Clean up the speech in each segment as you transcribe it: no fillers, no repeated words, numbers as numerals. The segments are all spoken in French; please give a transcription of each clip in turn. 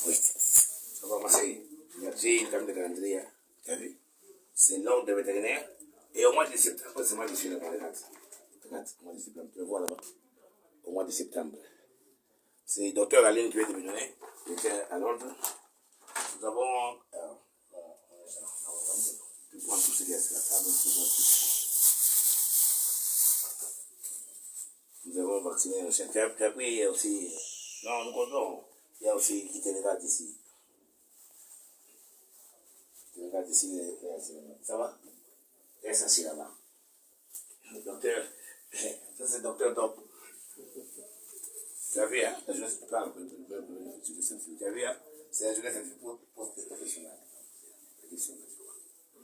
Oui. Ça va commencer. Merci, le terme de calendrier. Tu as vu? C'est l'ordre de vétérinaire. Et au mois de septembre, c'est moi qui suis là-bas. Regarde. Regarde, au mois de septembre. Tu le vois là-bas. Au mois de septembre. C'est le docteur Aline qui vient de me donner. J'étais à l'ordre. Nous avons. Tu prends tout ce qui est sur la table. Nous avons vacciné le chien. Tu as pris, il y a aussi. Non, nous comptons. Il y a aussi qui te regarde ici. Tu regardes ici, ça va? Reste assis là-bas. Le docteur, ça c'est le docteur Top. Tu as vu, hein? La jeunesse, tu parles, tu as vu, hein? C'est la jeunesse post-professionnelle.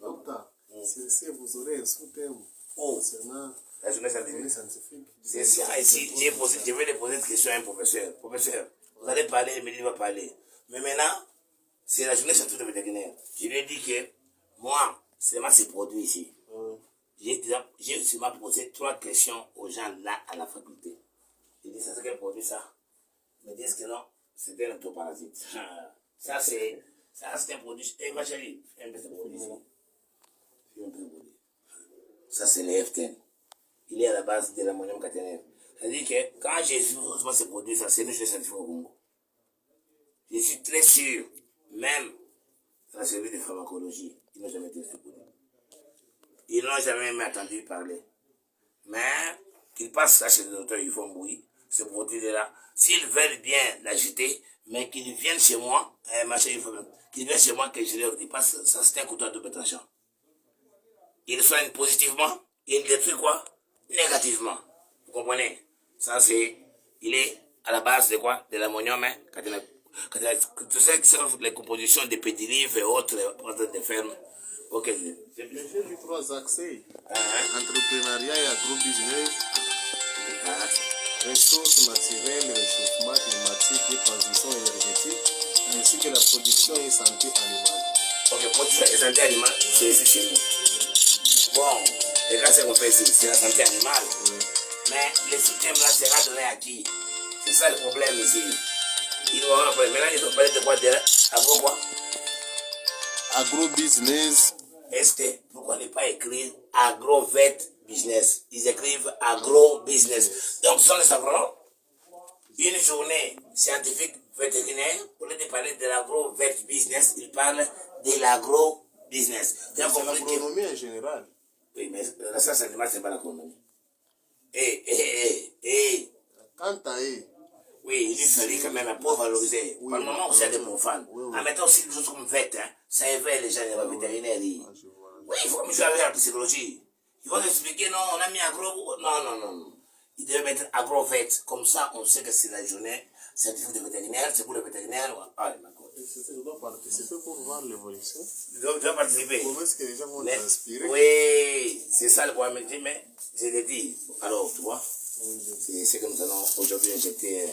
Docteur, si vous aurez un sous-thème concernant la jeunesse scientifique. C'est ça, ici, je vais poser une question à un professeur. Professeur, vous allez parler, il va parler. Mais maintenant, c'est la journée scientifique de vétérinaire. Je lui ai dit que moi, c'est moi ces produits ici. J'ai seulement posé 3 questions aux gens là à la faculté. J'ai dit, ça c'est quel produit ça? Ils me disent que non, c'est un ectoparasite. Ça c'est un produit. Et moi j'ai dit, un peu de produit ici. Ça c'est le FTN. Il est à la base de l'ammonium caténaire. C'est-à-dire que quand j'ai vu ce produit, ça c'est une chose scientifique au Congo. Je suis très sûr, même dans le service de pharmacologie, ils n'ont jamais été ce produit. Ils n'ont jamais même entendu parler. Mais qu'ils passent ça chez les docteurs, ils font bruit, ce produit-là. S'ils veulent bien l'acheter, mais qu'ils viennent chez moi, qu'ils viennent chez moi, que je leur dis, parce que ça c'est un couteau à double tranchant. Ils soignent positivement, ils détruisent quoi? Négativement. Vous comprenez? Ça c'est, il est à la base de quoi? De l'ammonium, hein? Tu sais que c'est les compositions des pédilives et autres de ferme. Ok. J'ai vu 3 axes. Entrepreneuriat et agro-business, ressources naturelles, réchauffement climatique et transition énergétique, ainsi que la production et santé animale. Ok, production et santé animale, c'est ici chez nous. Bon, les gars, c'est qu'on fait ici, c'est la santé animale. Mais le soutien là sera donné à qui? C'est ça le problème ici. Ils vont après. Maintenant, ils ont parlé de quoi? Agro quoi? Agro-business. Est-ce que pourquoi ne pas écrire agro-vet business? Ils écrivent agro-business. Donc, ce sont les agronome. Une journée scientifique vétérinaire, au lieu de parler de l'agro-vet business, ils parlent de l'agro-business. C'est l'agronomie en général. Oui, mais la science animale, ce n'est pas l'agronomie. Quant à eux, oui, il fallait quand même pour valoriser. Par le moment où c'est des profanes. En mettant aussi des choses comme vet, hein, ça éveille les gens, les vétérinaires. Oui, il faut que je avec la psychologie. Ils vont expliquer, non, on a mis agro. Non. Ils devaient mettre agro-vet. Comme ça, on sait que c'est la journée scientifique de vétérinaire, c'est pour les vétérinaires. Ah, d'accord. Je dois participer pour voir l'évolution. Je dois participer. Comment est-ce que les gens vont t'inspirer? Oui, c'est ça le problème. Mais je l'ai dit. Alors, tu vois, c'est ce que nous allons aujourd'hui injecter.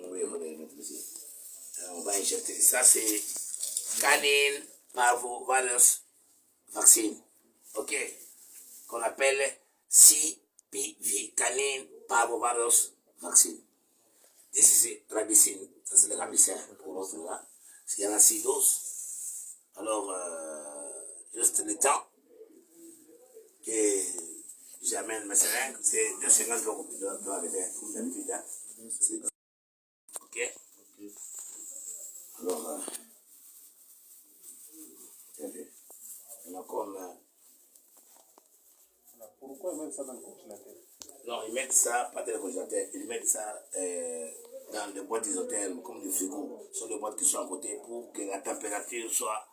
Oui, on va injecter. Ça, c'est canine parvovirus vaccine. OK? Qu'on appelle CPV, canine parvovirus vaccine. This is rabicine. Ça, c'est le rabicine pour l'autre là. Il y en a 6 doses. Alors, juste le temps que j'amène mes seringues, c'est 2 seringues qu'on doit arriver, comme d'habitude. Hein? Ok? Alors, pourquoi ils mettent ça dans le congélateur? Non, ils mettent ça, pas dans le congélateur, ils mettent ça dans des boîtes isothermes, comme des frigos. Ce sont des boîtes qui sont à côté pour que la température soit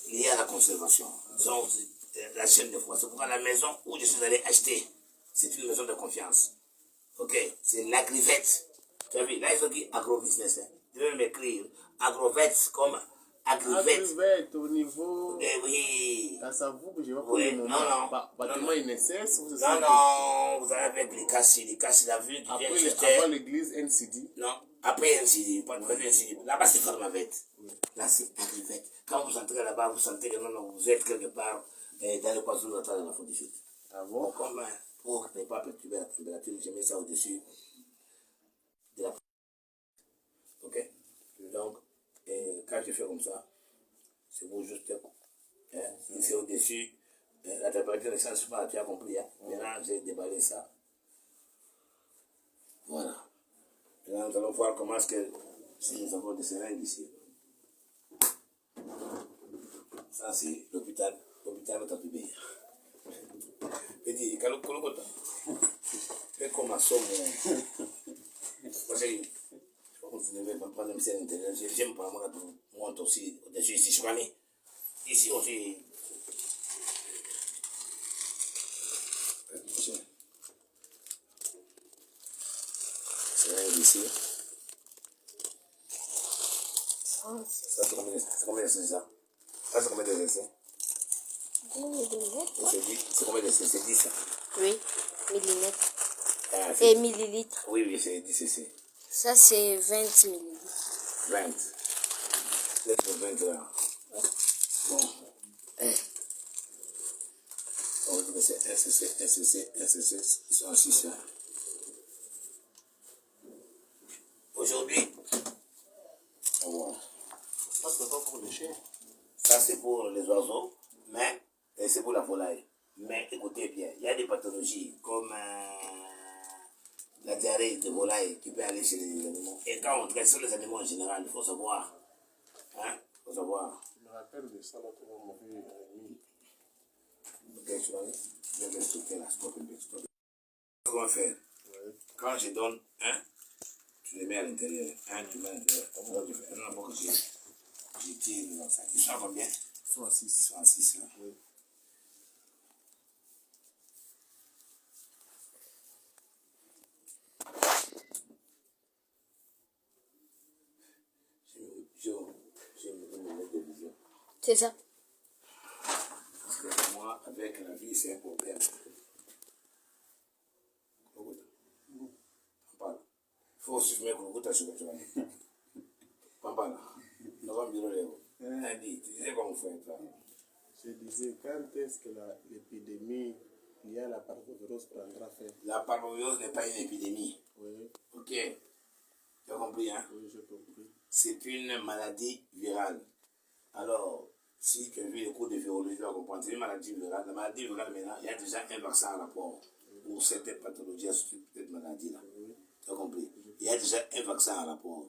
liée à la conservation. Donc, la chaîne de froid. C'est pourquoi la maison où je suis allé acheter, c'est une maison de confiance. Ok? C'est l'Agrivette. Tu as vu? Là, ils ont dit agro-business. Hein. Ils veulent m'écrire agro-vets comme Agrivette. Agrivette au niveau. Eh oui. Ça s'avoue que je vais pas Oui, le moment. non. Bâtiment INSS. Non, vous avez avec les cassis. Les cassis, la ville qui vient juste. Avant l'église NCD. Non, après NCD. Pas de NCD. Là-bas, c'est Pharmavette. Là, c'est Agrivette. Quand vous entrez là-bas, vous sentez que non, vous êtes quelque part dans le poisson natal de la faute du chute. Ah bon? Donc, comme pour ne pas perturber la température, j'ai mis ça au-dessus de la. tu fais comme ça. C'est pour juste. C'est au-dessus. La température ne change pas, tu as compris. Hein? Maintenant, j'ai déballé ça. Voilà. Maintenant, nous allons voir comment est-ce que si nous avons des seringues ici. Ça, c'est l'hôpital de Tatubé. Petit, Kalokota. Fais comme ma somme. Parce que je ne vais pas prendre un intérieur. J'aime pas moi monte aussi au-dessus ici. Je connais. Ici aussi. C'est ici. Ça, c'est combien de c'est ça? Ça, c'est combien de c'est? 10 millilitres. C'est combien de c'est 10 ça? Oui, millimètres. Ah, Et millilitres. Oui, c'est 10 cc. Ça, c'est 20 millilitres. 20. Lettre 20 là. Bon. On va dire que c'est 1 cc, 1 cc, 1 cc. Ils sont en 6 là. Aujourd'hui, on voit. Ça, c'est pas pour les chiens. Ça, c'est pour les oiseaux, mais c'est pour la volaille. Mais écoutez bien, il y a des pathologies comme la diarrhée de volaille qui peut aller chez les animaux. Et quand on traite sur les animaux en général, il faut savoir. Hein? Il faut savoir. Je me rappelle de ça, là, quand on m'avait mis. Ok, tu vois, je vais expliquer la stop un peu. Stop. Ce qu'on va faire, quand je donne un, tu les mets à l'intérieur. Un, tu mets à l'intérieur. Alors, tu fais un pour que je tire dans ça. Ils sont combien? Ils sont à 6. Ils sont à 6. Hein? Oui. J'ai une lunette de vision. C'est ça. Parce que moi, avec la vie, c'est un problème. On parle. Il faut aussi mettre le goût à ce que tu vas dire. On parle. Nous avons bureau là. Tu disais comment faire ça. Je disais, quand est-ce que l'épidémie liée à la parvovirose prendra fin? La parvovirose n'est pas une épidémie. Oui. Ok. Tu as compris, hein? Oui, j'ai compris. C'est une maladie virale. Alors, si tu as vu les cours de virologie, tu vas comprendre. C'est une maladie virale. La maladie virale, maintenant, il y a déjà un vaccin à rapport pour cette pathologie, cette maladie-là. Oui. Tu as compris? Il y a déjà un vaccin à rapport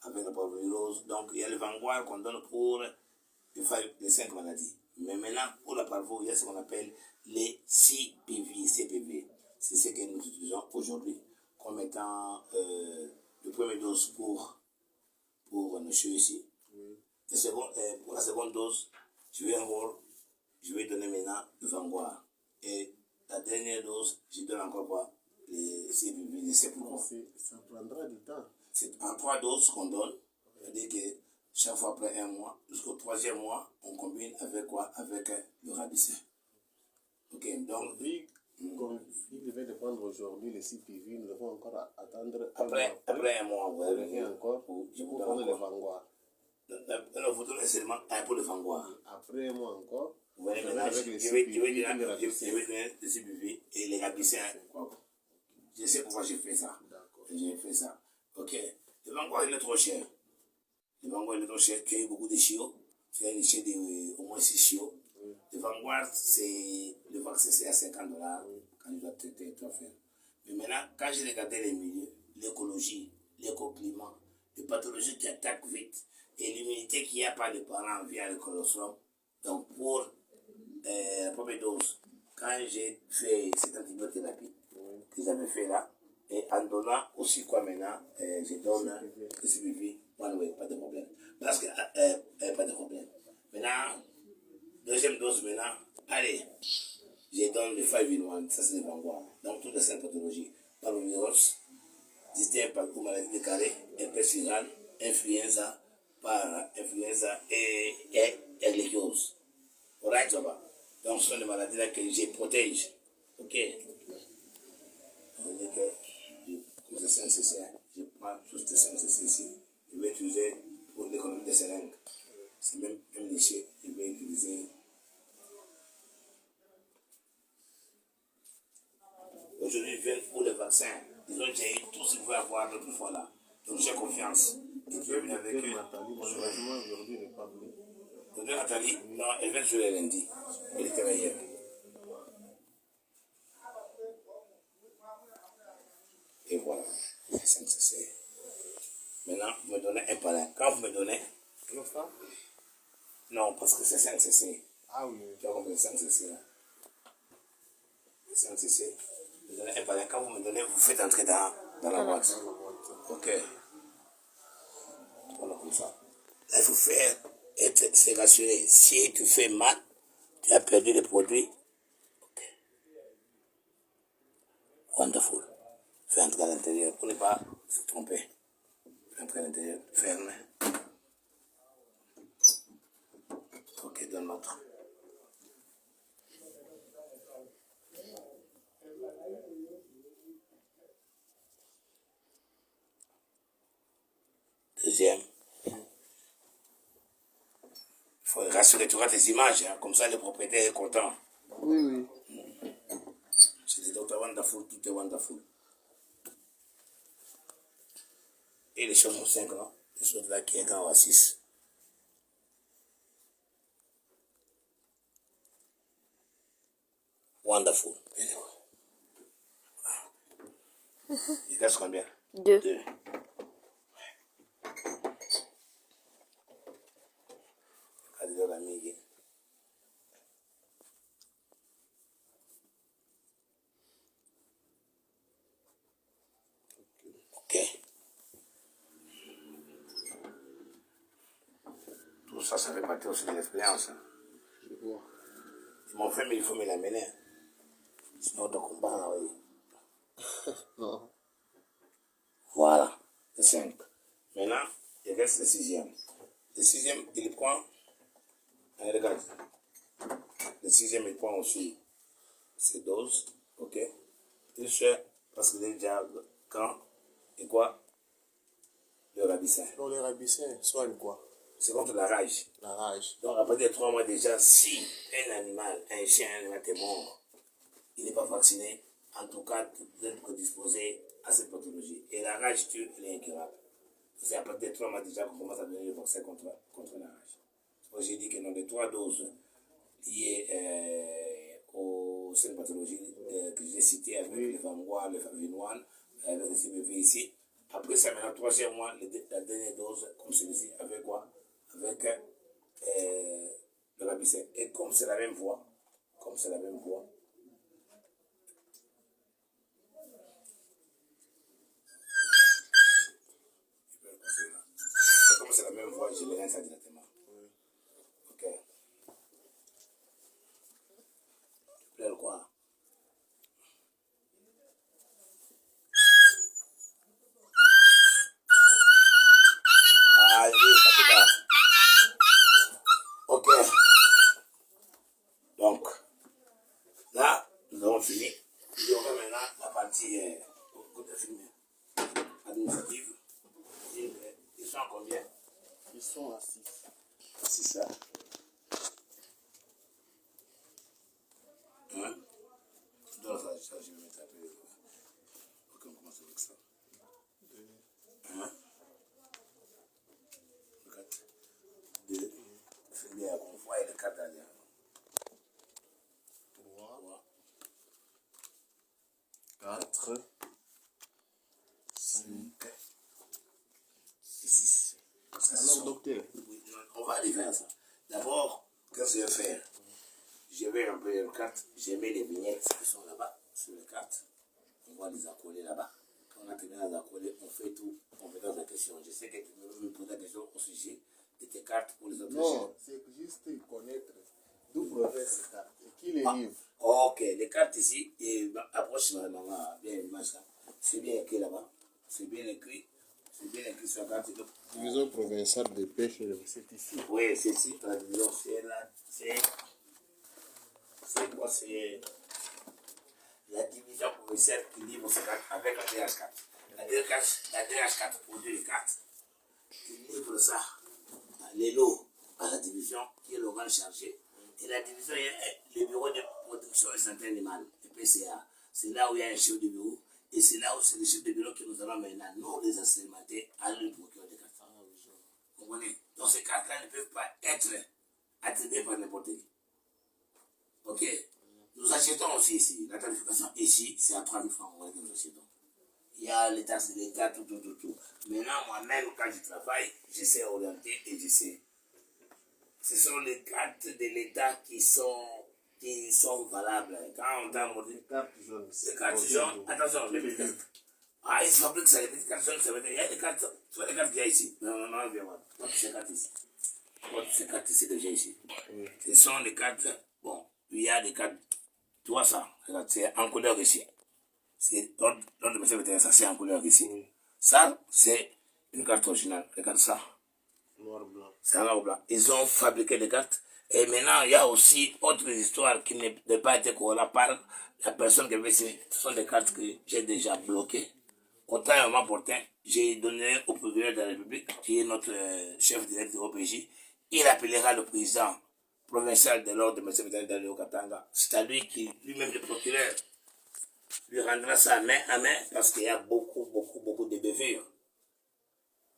avec la parvovirose. Donc, il y a le vanguard qu'on donne pour les 5 maladies. Mais maintenant, pour la parvo, il y a ce qu'on appelle les CPV. C'est ce que nous utilisons aujourd'hui comme étant le premier dose pour nos cheveux ici. Oui. Pour la seconde dose, je vais donner maintenant le vanguard. Et la dernière dose, je donne encore quoi? Les CPV, je sais pourquoi. Ça prendra du temps. C'est en 3 doses qu'on donne. C'est-à-dire que chaque fois après 1 mois, jusqu'au 3e mois, on combine avec quoi? Avec le rabicin. Ok, donc. Comme il devait de prendre aujourd'hui les CPV, nous devons encore attendre. Après 1 mois, vous avez et encore, je vous pour prendre donne le encore. vanguard. Alors, vous donnez seulement un pour le vanguard. Après 1 mois encore, Vous voyez maintenant, avec les je vais CPV, donner les CPV et les rabicins. Je sais pourquoi j'ai fait ça. D'accord. J'ai fait ça. Ok. Le vanguard, il est trop cher. Le vanguard, il est trop cher. Tu as eu beaucoup de chiots. Tu as un chien d'au moins 6 chiots. Oui. Le vanguard, le vaccin, c'est à $50 quand tu dois traiter, tu vas faire. Mais maintenant, quand j'ai regardé les milieux, l'écologie, l'écoclimat, les pathologies qui attaquent vite et l'immunité qu'il n'y a pas de parents via le colostrum, donc pour la première dose, quand j'ai fait cette antibiothérapie que j'avais fait là, et en donnant aussi quoi maintenant, je donne le CPV, pas de problème. Parce que, pas de problème. Maintenant, deuxième dose maintenant, allez, je donne le 5-in-1, ça c'est le vanguard. Donc toutes les 5 pathologies, parvovirus, système ou maladie de carré, herpès viral, influenza, para-influenza et ehrlichiose. Alright, ça va. Donc ce sont des maladies là que je protège. Ok. On veut dire que, comme c'est 5 cc, je prends tous les 5 cc ici. Je vais utiliser pour l'économie des seringues. C'est même un déchet, je vais utiliser. Aujourd'hui, je viens pour le vaccin. Ils ont déjà eu tout ce qu'il faut avoir l'autre fois là. Donc j'ai confiance. qui est venu avec eux. Nathalie, malheureusement, aujourd'hui, n'est pas venue. Docteur Nathalie, non, elle vient sur le lundi. Elle était là hier. Et voilà, c'est 5 cc. Maintenant, vous me donnez un palin. Quand vous me donnez... Le ça? Non, parce que c'est 5 cc. Ah oui. Tu vois combien 5 cc là? 5 cc. Vous me donnez un palin. Quand vous me donnez, vous faites entrer dans la boîte. Ok. Voilà comme ça. Là, il faut faire... C'est rassuré. Si tu fais mal, tu as perdu le produit. Ok. Wonderful. Fais entrer à l'intérieur pour ne pas se tromper. Fais entrer à l'intérieur. Ferme. Ok, donne l'autre. Deuxième. Il faut rassurer, tu vois tes images, hein, comme ça le propriétaire est content. Oui, oui. C'est des docteurs wonderful, tout est wonderful. Et les choses sont 5, non? Les choses là qui est quand à 6. Wonderful. Il reste combien? 2. 2. Allez, l'ami. Ok. Tout ça, ça fait partie aussi de l'expérience. Hein. Je vois. Ils m'ont fait, mais il faut me l'amener. Sinon, on combat là, oui. Non. Voilà, c'est 5. Maintenant, il reste le 6e. Le 6e, il prend. Allez, regarde. Le 6e, il prend aussi ses doses. Ok. Il fait, parce que déjà, quand et quoi? Le rabicin. Donc, les rabicins soignent quoi? C'est contre la rage. La rage. Donc, après des 3 mois déjà, si un animal, un chien, un animal est mort, il n'est pas vacciné, en tout cas, vous êtes prédisposé à cette pathologie. Et la rage tue, elle est incurable. C'est après des 3 mois déjà qu'on commence à donner le vaccin contre la rage. Moi, j'ai dit que dans les 3 doses liées aux 5 pathologies que j'ai citées avec le Vangois, le Favinoine, avec le CBV ici, après ça, maintenant, 3e mois, la dernière dose, comme celui-ci, avec quoi? Avec le rabicin. Et comme c'est la même voie, je les rince ça directement. Ok. Tu plais quoi? Allez, ça peut pas. Ok. Donc, là, nous avons fini. Il y aura maintenant la partie administrative. Ils sont à combien? Ils sont à 6. C'est ça. Hein? Donc, ça, je vais mettre un peu. Ok, on commence avec ça. 1. 2. C'est bien, on voit le 4 derrière. 3. 4. 5. 6. Alors, docteur. Oui, on va arriver à ça. D'abord, qu'est-ce que je vais faire? Je vais remplir les cartes. Je mets les vignettes qui sont là-bas, sur les cartes. On va les accoler là-bas. Quand on a terminé de les accoler, on fait tout. On fait dans la question. Je sais que tu me poses la question au sujet de tes cartes pour les autres. Non, c'est juste connaître d'où proviennent ces cartes et qui les livre. Ok, les cartes ici, et approche maman, bien l'image là. C'est bien écrit là-bas. C'est bien écrit. C'est bien écrit sur la carte. Division provinciale de pêche, c'est ici. Oui, c'est ici, la division, c'est là. C'est quoi? C'est la division provinciale qui livre ses cartes avec la DH4. La DH4 produit les cartes. Il livre ça, les lots, à la division qui est l'organe chargé. Et la division est le bureau de protection et santé animale, le PCA. C'est là où il y a un chef de bureau. Et c'est là où c'est le chef de bureau que nous allons maintenant, nous les assermenter, à le procureur des cartes. Donc ces cartes-là ne peuvent pas être attribuées par n'importe qui. Ok. Nous achetons aussi ici. La tarification ici, c'est à 3 000 francs que nous achetons. Il y a les taxes de l'État, tout. Maintenant, moi-même, quand je travaille, je sais orienter et je sais. Ce sont les cartes de l'État qui sont valables. Quand on t'a montré Les cartes jaunes. les cartes jaunes, attention, les petites cartes. Ah, ils fabriquent ça, les petites cartes jaunes, ça veut dire, il y a des cartes, tu vois les cartes qu'il y a ici. Non, viens voir. Moi, ces cartes ici. Moi, ces cartes ici, déjà ici. Oui. Ce sont les cartes, bon, il y a des cartes, tu vois ça, regarde, c'est en couleur ici. C'est l'ordre de monsieur vétérinaire, ça c'est en couleur ici. Oui. Ça, c'est une carte originale. Regarde ça. Noir blanc. C'est en noir blanc. Ils ont fabriqué des cartes. Et maintenant, il y a aussi autre histoire qui n'a pas été corroborée par la personne qui avait signé. Ce sont des cartes que j'ai déjà bloquées. Au temps et au moment opportun, j'ai donné au procureur de la République, qui est notre chef direct de l'OPJ. Il appellera le président provincial de l'ordre de M. vétérinaire de Katanga. C'est à lui qui, lui-même le procureur, lui rendra ça main à main parce qu'il y a beaucoup de bavures.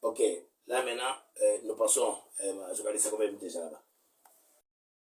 Ok, là maintenant, nous passons, je vais laisser combien de minutes déjà là-bas.